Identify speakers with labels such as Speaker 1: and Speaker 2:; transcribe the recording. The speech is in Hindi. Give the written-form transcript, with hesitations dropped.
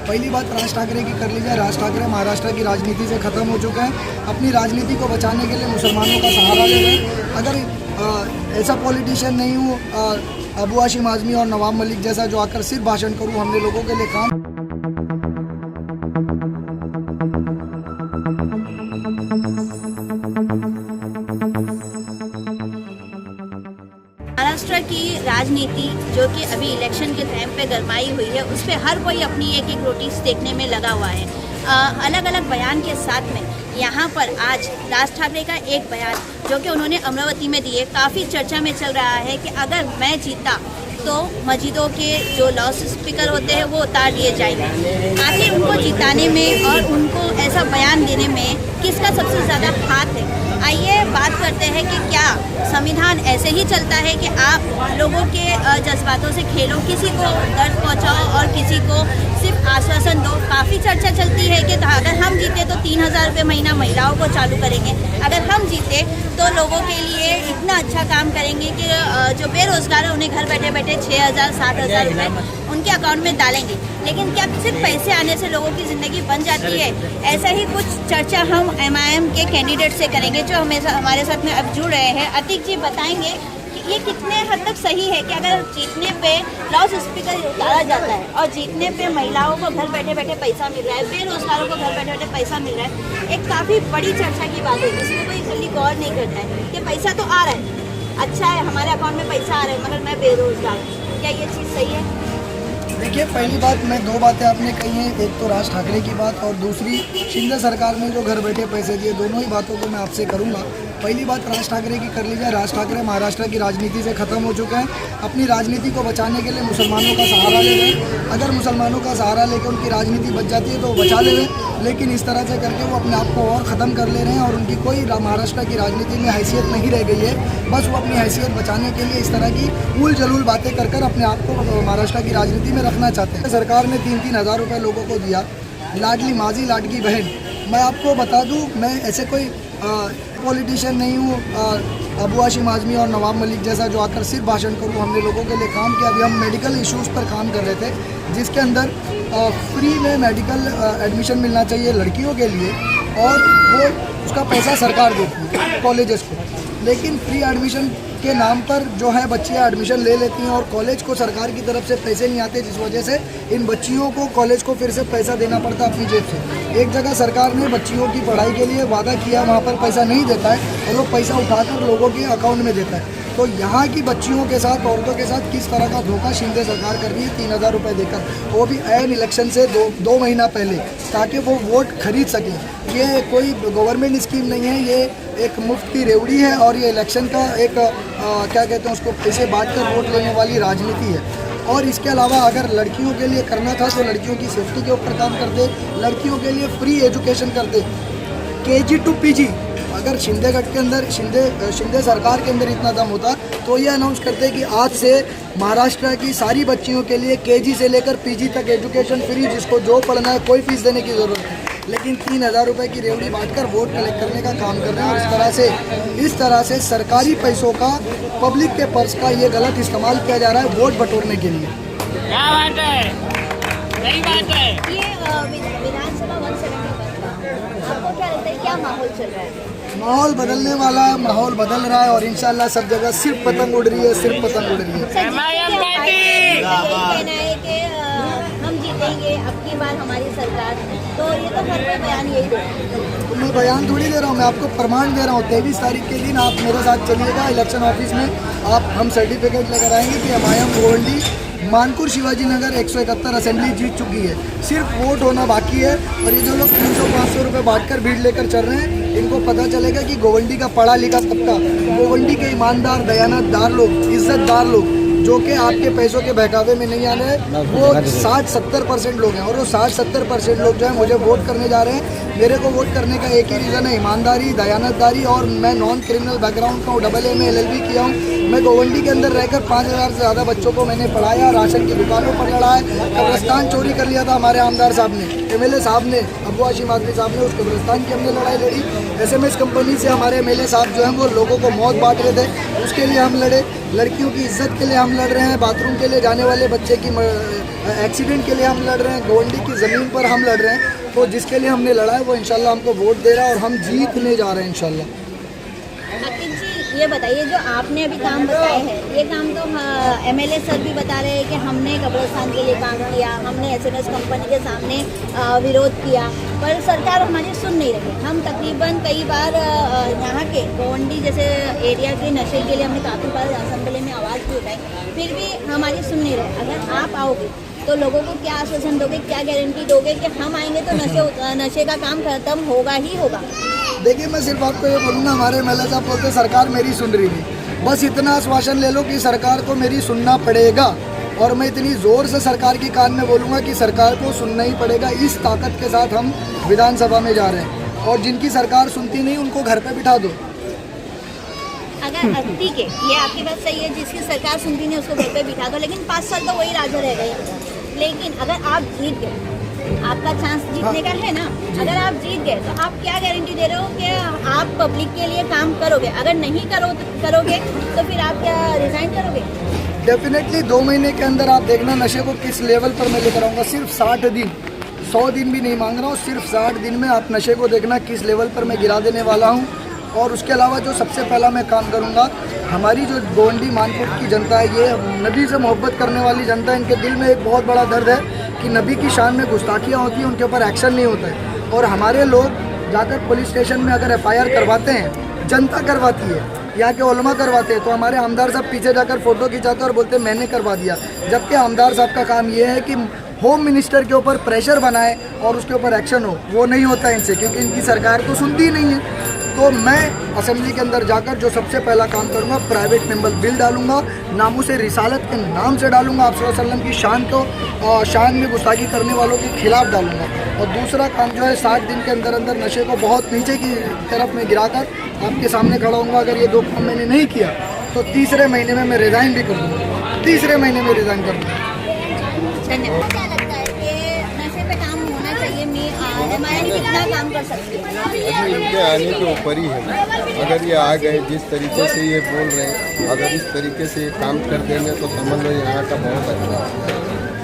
Speaker 1: पहली बात राज ठाकरे की कर लीजिए। राज ठाकरे महाराष्ट्र की राजनीति से ख़त्म हो चुके हैं। अपनी राजनीति को बचाने के लिए मुसलमानों का सहारा ले रहे हैं। अगर ऐसा पॉलिटिशियन नहीं हूँ अबू हाशिम आज़मी और नवाब मलिक जैसा जो आकर सिर्फ भाषण करूँ, हमने लोगों के लिए काम।
Speaker 2: महाराष्ट्र की राजनीति जो कि अभी इलेक्शन के टाइम पे गरमाई हुई है, उस पर हर कोई अपनी एक एक रोटी सेकने में लगा हुआ है। अलग अलग बयान के साथ में यहाँ पर आज राज ठाकरे का एक बयान जो कि उन्होंने अमरावती में दिए, काफ़ी चर्चा में चल रहा है कि अगर मैं जीता तो मस्जिदों के जो लाउड स्पीकर होते हैं वो उतार दिए जाएंगे। आखिर उनको जिताने में और उनको ऐसा बयान देने में किसका सबसे ज़्यादा हाथ है? आइए बात करते हैं कि क्या संविधान ऐसे ही चलता है कि आप लोगों के जज्बातों से खेलो, किसी को दर्द पहुंचाओ और किसी को सिर्फ आश्वासन दो। काफ़ी चर्चा चलती है कि अगर हम जीते तो 3,000 रुपये महीना महिलाओं को चालू करेंगे, अगर हम जीते तो लोगों के लिए इतना अच्छा काम करेंगे कि जो बेरोजगार है उन्हें घर बैठे बैठे 6,000 7,000 रुपये उनके अकाउंट में डालेंगे। लेकिन क्या सिर्फ पैसे आने से लोगों की ज़िंदगी बन जाती है? ऐसा ही कुछ चर्चा हम MIM के कैंडिडेट से करेंगे जो हमारे साथ में अब जुड़ रहे हैं। अतीक जी बताएंगे कि ये कितने हद तक सही है कि अगर जीतने पे लाउड स्पीकर उतारा जाता है और जीतने पे महिलाओं को घर बैठे बैठे पैसा मिल रहा है, बेरोजगारों को घर बैठे बैठे पैसा मिल रहा है। एक काफ़ी बड़ी चर्चा की बात है, इसमें कोई जल्दी गौर नहीं करता है कि पैसा तो आ रहा है, अच्छा है हमारे अकाउंट में पैसा आ रहा है, मगर मैं बेरोजगार हूँ। क्या ये चीज़ सही है?
Speaker 1: देखिए, पहली बात मैं दो बातें आपने कही हैं, एक तो राज ठाकरे की बात और दूसरी शिंदे सरकार ने जो घर बैठे पैसे दिए। दोनों ही बातों को मैं आपसे करूंगा। पहली बात राज ठाकरे की कर लीजिए। राज ठाकरे महाराष्ट्र की राजनीति से ख़त्म हो चुके हैं। अपनी राजनीति को बचाने के लिए मुसलमानों का सहारा ले रहे हैं। अगर मुसलमानों का सहारा लेकर उनकी राजनीति बच जाती है तो वो बचा ले रहे हैं, लेकिन इस तरह से करके वो अपने आप को और ख़त्म कर ले रहे हैं और उनकी कोई महाराष्ट्र की राजनीति में हैसियत नहीं रह गई है। बस वो अपनी हैसियत बचाने के लिए इस तरह की उल जलूल बातें कर अपने आप को महाराष्ट्र की राजनीति में रखना चाहते हैं। सरकार ने 3-3 हज़ार रुपये लोगों को दिया, लाडली माजी लाडली बहन। मैं आपको बता दूं, मैं ऐसे कोई पॉलिटिशियन नहीं हूँ अबू हाशिम आज़मी और नवाब मलिक जैसा जो आकर सिर्फ भाषण करूँ। हमने लोगों के लिए काम किया। अभी हम मेडिकल इश्यूज़ पर काम कर रहे थे, जिसके अंदर फ्री में मेडिकल एडमिशन मिलना चाहिए लड़कियों के लिए, और वो उसका पैसा सरकार देती है कॉलेजेस को। लेकिन फ्री एडमिशन के नाम पर जो है बच्चियाँ एडमिशन ले लेती हैं और कॉलेज को सरकार की तरफ से पैसे नहीं आते, जिस वजह से इन बच्चियों को कॉलेज को फिर से पैसा देना पड़ता है अपनी जेब से। एक जगह सरकार ने बच्चियों की पढ़ाई के लिए वादा किया, वहाँ पर पैसा नहीं देता है और वो पैसा उठाकर लोगों के अकाउंट में देता है। तो यहाँ की बच्चियों के साथ, औरतों के साथ किस तरह का धोखा शिंदे सरकार कर रही है 3,000 रुपये देकर, वो भी ऐन इलेक्शन से दो महीना पहले, ताकि वो वोट खरीद सकें। ये कोई गवर्नमेंट स्कीम नहीं है, ये एक मुफ्त की रेवड़ी है और ये इलेक्शन का एक क्या कहते हैं उसको, पैसे बांटकर वोट लेने वाली राजनीति है। और इसके अलावा अगर लड़कियों के लिए करना था तो लड़कियों की सेफ्टी के ऊपर काम करते, लड़कियों के लिए फ्री एजुकेशन करते, KG to PG। अगर शिंदेगढ़ के अंदर शिंदे सरकार के अंदर इतना दम होता तो ये अनाउंस करते कि आज से महाराष्ट्र की सारी बच्चियों के लिए KG से लेकर PG तक एजुकेशन फ्री, जिसको जो पढ़ना है कोई फीस देने की ज़रूरत नहीं। लेकिन 3,000 रुपये की रेवड़ी बांटकर वोट कलेक्ट करने का काम कर रहे हैं और इस तरह से सरकारी पैसों का, पब्लिक के पर्स का ये गलत इस्तेमाल किया जा रहा है वोट बटोरने के लिए।
Speaker 3: क्या बात है, सही बात है।
Speaker 2: ये विधानसभा 171 आपको क्या लगता है, क्या माहौल चल रहा है?
Speaker 1: माहौल बदलने वाला है, माहौल बदल रहा है और इंशाल्लाह सब जगह सिर्फ पतंग उड़ रही है, सिर्फ पतंग उड़ रही है।
Speaker 2: कहना है कि हम जीतेंगे अब की बार हमारी सरकार, तो ये तो हर कोई बयान यही दे रहा है।
Speaker 1: तो मैं बयान थोड़ी दे रहा हूँ, मैं आपको प्रमाण दे रहा हूँ। 23 तारीख के दिन आप मेरे साथ चलिएगा इलेक्शन ऑफिस में, हम सर्टिफिकेट लेकर आएंगे कि MIM गोवंडी मानपुर शिवाजी नगर 171 असेंबली जीत चुकी है। सिर्फ वोट होना बाकी है और ये जो लोग 300-500 रुपये बांटकर भीड़ लेकर चल रहे हैं, इनको पता चलेगा कि गोवंडी का पढ़ा लिखा तबका, गोवंडी के ईमानदार दयानतदार लोग, इज्जतदार लोग, जो कि आपके पैसों के बहकावे में नहीं आने हैं, वो 60-70% लोग हैं। और वो 60-70% लोग जो है मुझे वोट करने जा रहे हैं। मेरे को वोट करने का एक ही रीज़न है, ईमानदारी, दयानतदारी, और मैं नॉन क्रिमिनल बैकग्राउंड का हूँ, AA में LLB किया हूँ। मैं गोवंडी के अंदर रहकर 5,000 से ज़्यादा बच्चों को मैंने पढ़ाया, राशन की दुकानों पर लड़ाया, कब्रिस्तान चोरी कर लिया था हमारे आमदार साहब ने, MLA साहब ने, अबू हाशिम आज़मी साहब ने, उस कब्रिस्तान की हमने लड़ाई लड़ी। SMS कंपनी से हमारे MLA साहब जो हैं वो लोगों को मौत बांट रहे थे, उसके लिए हम लड़े। लड़कियों की इज्जत के लिए हम लड़ रहे हैं, बाथरूम के लिए जाने वाले बच्चे की एक्सीडेंट के लिए हम लड़ रहे हैं, गोवंडी की ज़मीन पर हम लड़ रहे हैं। तो जिसके लिए हमने लड़ा है वो इंशाल्लाह हमको वोट दे रहा है और हम जीतने जा रहे हैं इंशाल्लाह।
Speaker 2: अकील जी ये बताइए, जो आपने अभी काम बताए हैं, ये काम तो एमएलए सर भी बता रहे हैं कि हमने कब्रिस्तान के लिए काम किया, हमने एसएमएस कंपनी के सामने विरोध किया, पर सरकार हमारी सुन नहीं रही। हम तकरीबन कई बार यहाँ के गोवंडी जैसे एरिया के नशे के लिए हमने काफ़ी बार असेंबली में आवाज़ भी उठाई, फिर भी हमारी सुन नहीं रहे। अगर आप आओगे तो लोगों को क्या आश्वासन दोगे, क्या गारंटी दोगे कि हम आएंगे तो नशे का काम खत्म होगा ही होगा?
Speaker 1: देखिए, मैं सिर्फ आपको ये बोलूँगा, हमारे एमएलए साहब बोलते सरकार मेरी सुन रही नहीं। बस इतना आश्वासन ले लो कि सरकार को मेरी सुनना पड़ेगा, और मैं इतनी ज़ोर से सरकार की कान में बोलूँगा कि सरकार को सुनना ही पड़ेगा। इस ताकत के साथ हम विधानसभा में जा रहे हैं, और जिनकी सरकार सुनती नहीं उनको घर पे बिठा दो।
Speaker 2: अगर ठीक है, ये आपकी बात सही है, जिसकी सरकार सुनती नहीं उसको घर पे बिठा दो, लेकिन 5 साल तो वही राजा रह गए। लेकिन अगर आप जीत गए, आपका चांस जीतने का है ना, अगर आप जीत गए तो आप क्या गारंटी दे रहे हो कि आप पब्लिक के लिए काम करोगे? अगर नहीं करोगे तो फिर आप क्या रिजाइन करोगे?
Speaker 1: डेफिनेटली 2 महीने के अंदर आप देखना नशे को किस लेवल पर मैं लेकर आऊँगा। सिर्फ 60 दिन, 100 दिन भी नहीं मांग रहा हूँ, सिर्फ 60 दिन में आप नशे को देखना किस लेवल पर मैं गिरा देने वाला हूँ। और उसके अलावा जो सबसे पहला मैं काम करूँगा, हमारी जो गोवंडी मानकोट की जनता है, ये नबी से मोहब्बत करने वाली जनता है, इनके दिल में एक बहुत बड़ा दर्द है कि नबी की शान में गुस्ताखियाँ होती हैं, उनके ऊपर एक्शन नहीं होता है। और हमारे लोग जाकर पुलिस स्टेशन में अगर FIR करवाते हैं, जनता करवाती है, यहाँ के उलमा करवाते हैं, तो हमारे आमदार साहब पीछे जाकर फ़ोटो खिंचाते हैं और बोलते हैं मैंने करवा दिया। जबकि आमदार साहब का काम ये है कि होम मिनिस्टर के ऊपर प्रेशर बनाए और उसके ऊपर एक्शन हो। वो नहीं होता इनसे, क्योंकि इनकी सरकार तो सुनती ही नहीं है। तो मैं असेंबली के अंदर जाकर जो सबसे पहला काम करूंगा, प्राइवेट मेंबर बिल डालूंगा, नामूसे रिसालत के नाम से डालूंगा, आप सल्लल्लाहु अलैहि वसल्लम की शान को शान में गुस्ताखी करने वालों के खिलाफ डालूंगा। और दूसरा काम जो है, 60 दिन के अंदर अंदर नशे को बहुत नीचे की तरफ में गिराकर आपके सामने खड़ा होऊंगा। अगर ये 2 काम मैंने नहीं किया तो तीसरे महीने में मैं रिज़ाइन भी कर दूँगा, तीसरे महीने में रिज़ाइन कर दूँगा।
Speaker 2: धन्यवाद। क्या लगता है कि नशे पे काम होना चाहिए? एमआईएम कितना काम कर सकती है?
Speaker 4: अभी इनके आने के ऊपर ही है। अगर ये आ गए, जिस तरीके से ये बोल रहे हैं, अगर इस तरीके से ये काम कर देंगे तो समझ लो यहाँ का बहुत अच्छा है।